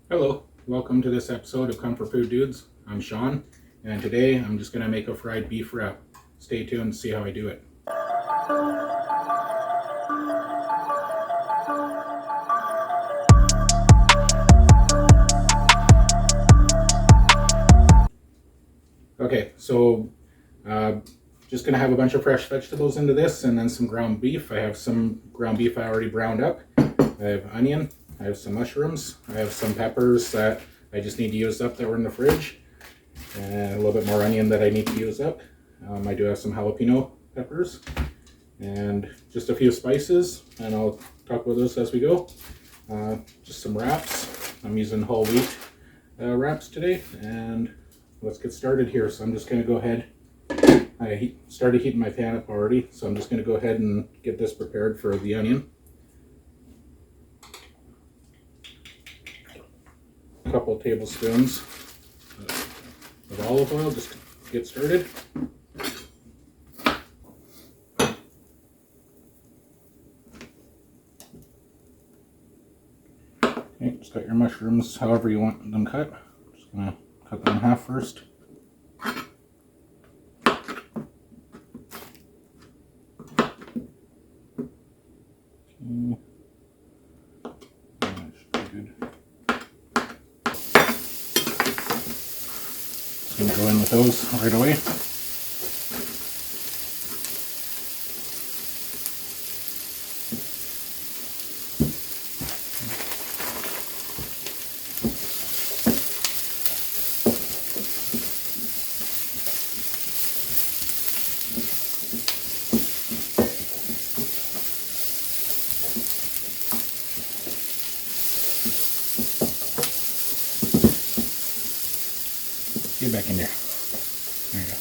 Hello, welcome to this episode of Comfort Food Dudes. I'm Shawn, and today I'm just going to make a fried beef wrap. Stay tuned to see how I do it. Okay, so just going to have a bunch of fresh vegetables into this and then some ground beef. I have some ground beef I already browned up. I have onion, I have some mushrooms, I have some peppers that I just need to use up that were in the fridge, and a little bit more onion that I need to use up. I do have some jalapeno peppers and just a few spices, and I'll talk about those as we go. Just some wraps. I'm using whole wheat wraps today, and let's get started here. So I'm just going to go ahead. I started heating my pan up already, so I'm just going to go ahead and get this prepared for the onion. A couple tablespoons of olive oil just to get started. Okay, just cut your mushrooms however you want them cut. Just going to cut them in half first. Going to go in with those right away. Get back in there. There you go.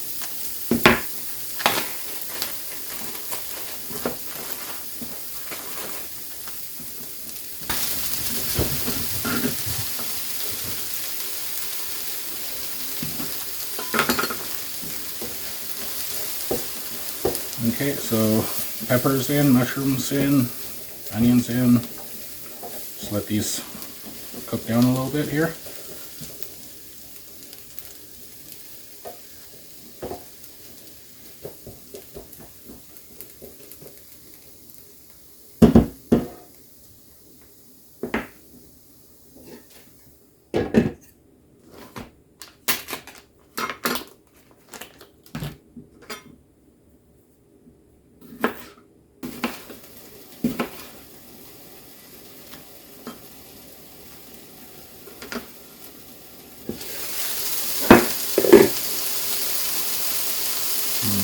Okay, so peppers in, mushrooms in, onions in. Just let these cook down a little bit here.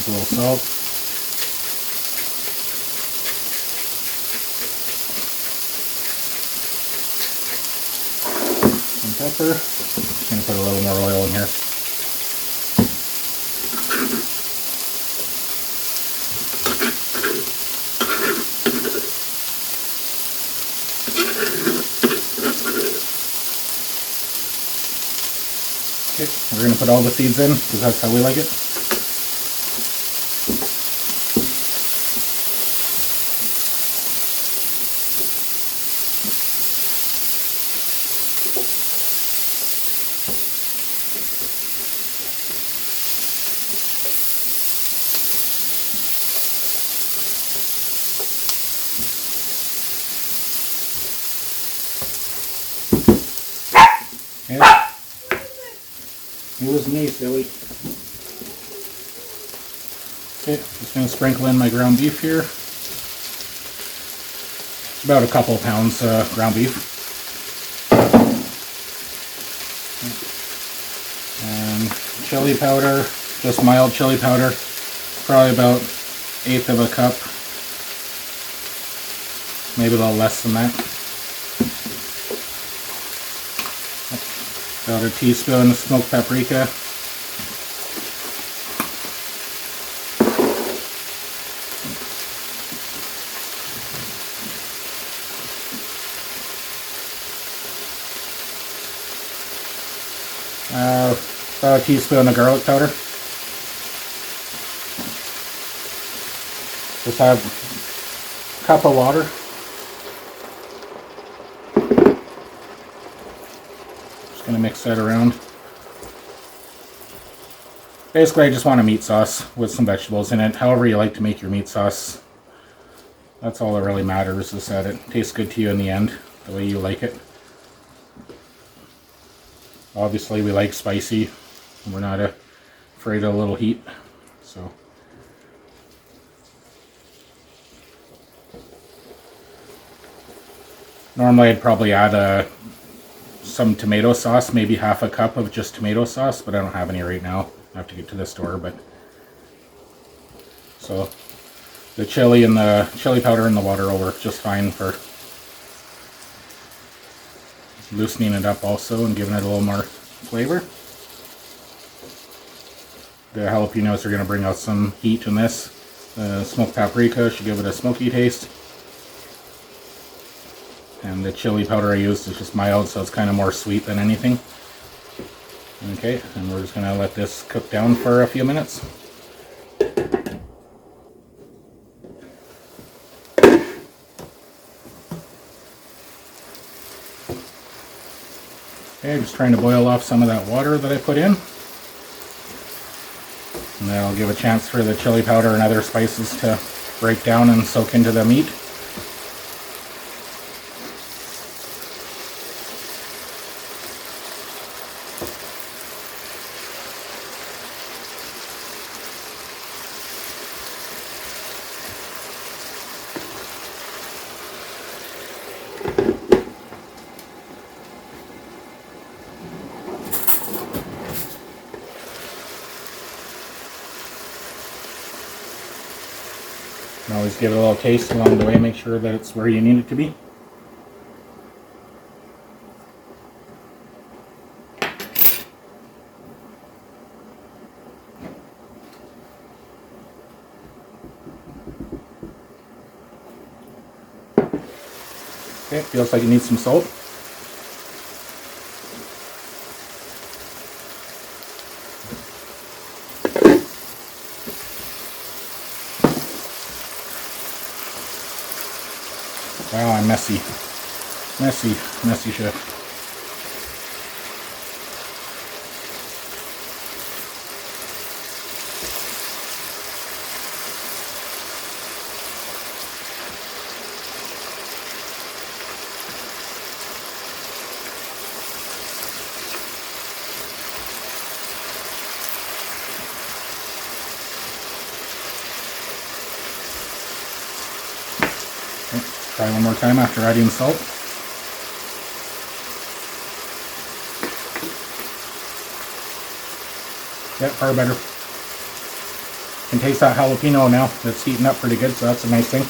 A little salt. Some pepper. Just going to put a little more oil in here. Okay, we're going to put all the seeds in because that's how we like it. Yeah. It was me, silly. Okay, just going to sprinkle in my ground beef here. It's about a couple pounds ground beef. And chili powder, just mild chili powder, probably about 1/8 of a cup. Maybe a little less than that. About a teaspoon of smoked paprika. About a teaspoon of garlic powder. Just have a cup of water. Just going to mix that around. Basically, I just want a meat sauce with some vegetables in it. However you like to make your meat sauce. That's all that really matters, is that it tastes good to you in the end, the way you like it. Obviously, we like spicy. We're not afraid of a little heat. So, normally I'd probably add some tomato sauce, maybe half a cup of just tomato sauce, but I don't have any right now. I have to get to the store, but so the chili and the chili powder and the water will work just fine for loosening it up also and giving it a little more flavor. The jalapenos are going to bring out some heat in this. Smoked paprika should give it a smoky taste. And the chili powder I used is just mild, so it's kind of more sweet than anything. Okay, and we're just going to let this cook down for a few minutes. Okay, just trying to boil off some of that water that I put in. And that'll give a chance for the chili powder and other spices to break down and soak into the meat. And always give it a little taste along the way, make sure that it's where you need it to be. Okay, feels like it needs some salt. Wow, I'm messy. Messy chef. Try one more time after adding salt. Yeah, far better. Can taste that jalapeno now. It's heating up pretty good, so that's a nice thing.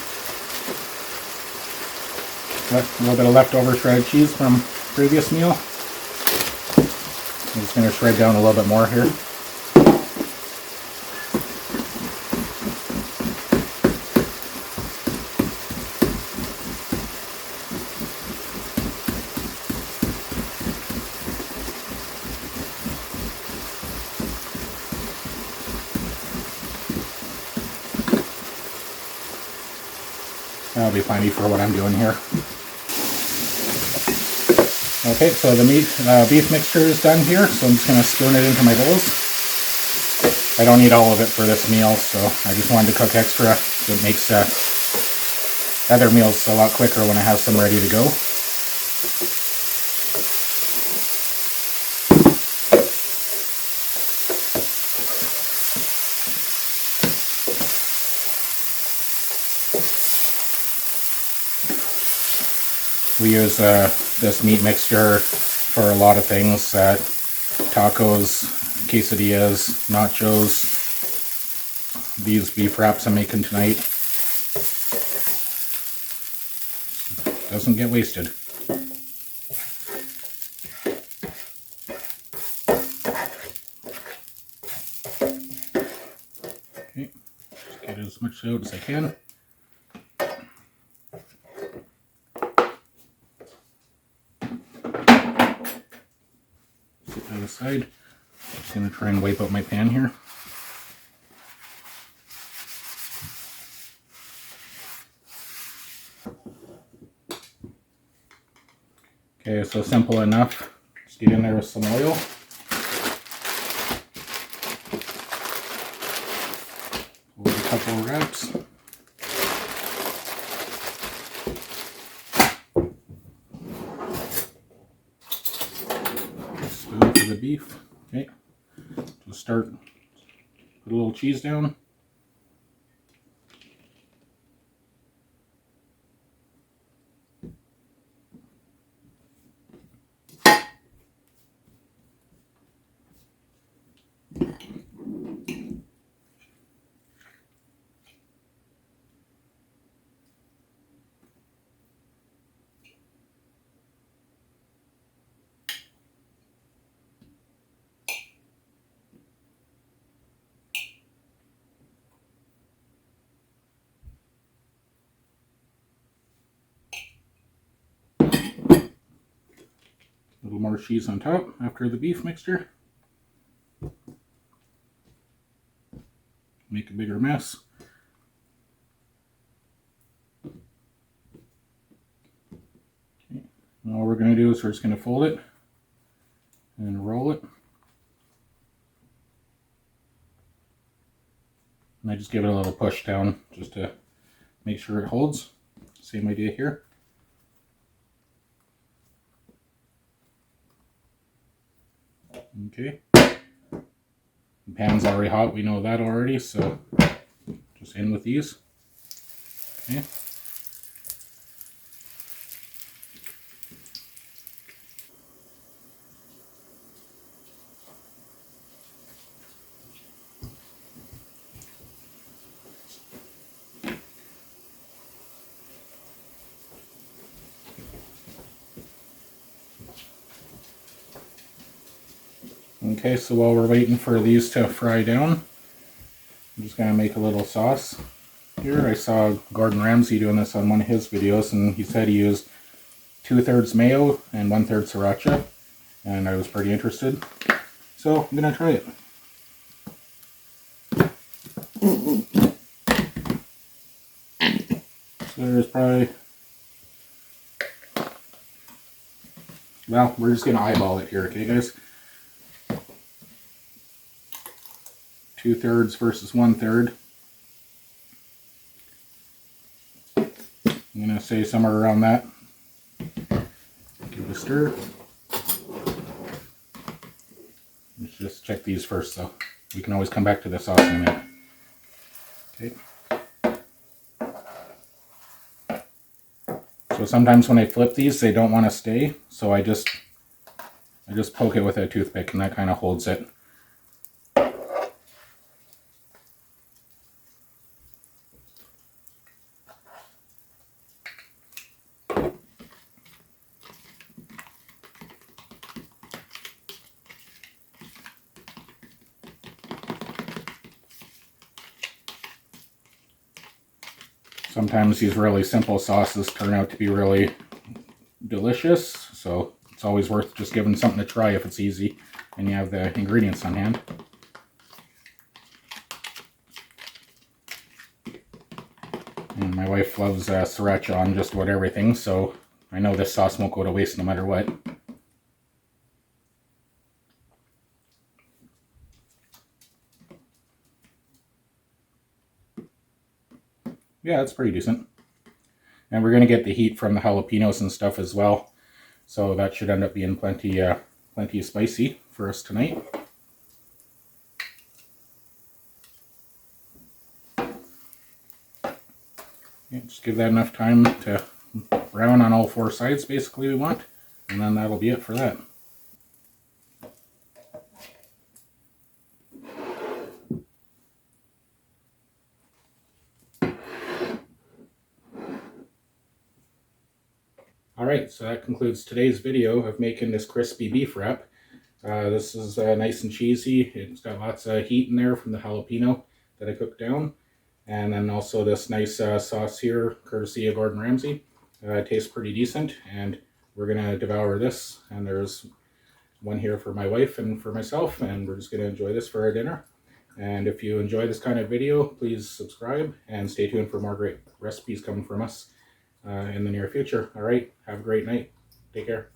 A little bit of leftover shredded cheese from previous meal. I'm just going to shred down a little bit more here. That'll be plenty for what I'm doing here. Okay, so the beef mixture is done here, so I'm just going to spoon it into my bowls. I don't need all of it for this meal, so I just wanted to cook extra. So it makes other meals a lot quicker when I have some ready to go. We use this meat mixture for a lot of things, tacos, quesadillas, nachos, these beef wraps I'm making tonight. Doesn't get wasted. Okay, just get as much out as I can. Aside. I'm just going to try and wipe out my pan here. Okay, so simple enough. Just get in there with some oil. Hold a couple of wraps. Spoon for the beef. Okay. So start, put a little cheese down. A little more cheese on top after the beef mixture. Make a bigger mess. Okay. Now all we're going to do is we're just going to fold it and roll it. And I just give it a little push down just to make sure it holds. Same idea here. Okay. The pan's already hot, we know that already, so just in with these. Okay. Okay, so while we're waiting for these to fry down, I'm just going to make a little sauce here. I saw Gordon Ramsay doing this on one of his videos, and he said he used 2/3 mayo and 1/3 sriracha, and I was pretty interested. So I'm going to try it. So there's probably, well, we're just going to eyeball it here, okay guys? 2/3 versus 1/3. I'm going to say somewhere around that. Give it a stir. Let's just check these first though. We can always come back to the sauce in a minute. Okay. So sometimes when I flip these, they don't want to stay, so I just poke it with a toothpick and that kind of holds it. Sometimes these really simple sauces turn out to be really delicious, so it's always worth just giving something a try if it's easy and you have the ingredients on hand. And my wife loves sriracha on just about everything, so I know this sauce won't go to waste no matter what. Yeah, it's pretty decent. And we're going to get the heat from the jalapenos and stuff as well, so that should end up being plenty of spicy for us tonight. Okay, just give that enough time to brown on all four sides, basically, we want, and then that'll be it for that. Alright, so that concludes today's video of making this crispy beef wrap. This is nice and cheesy. It's got lots of heat in there from the jalapeno that I cooked down. And then also this nice sauce here, courtesy of Gordon Ramsay. It tastes pretty decent, and we're going to devour this. And there's one here for my wife and for myself, and we're just going to enjoy this for our dinner. And if you enjoy this kind of video, please subscribe and stay tuned for more great recipes coming from us in the near future. All right, have a great night. Take care.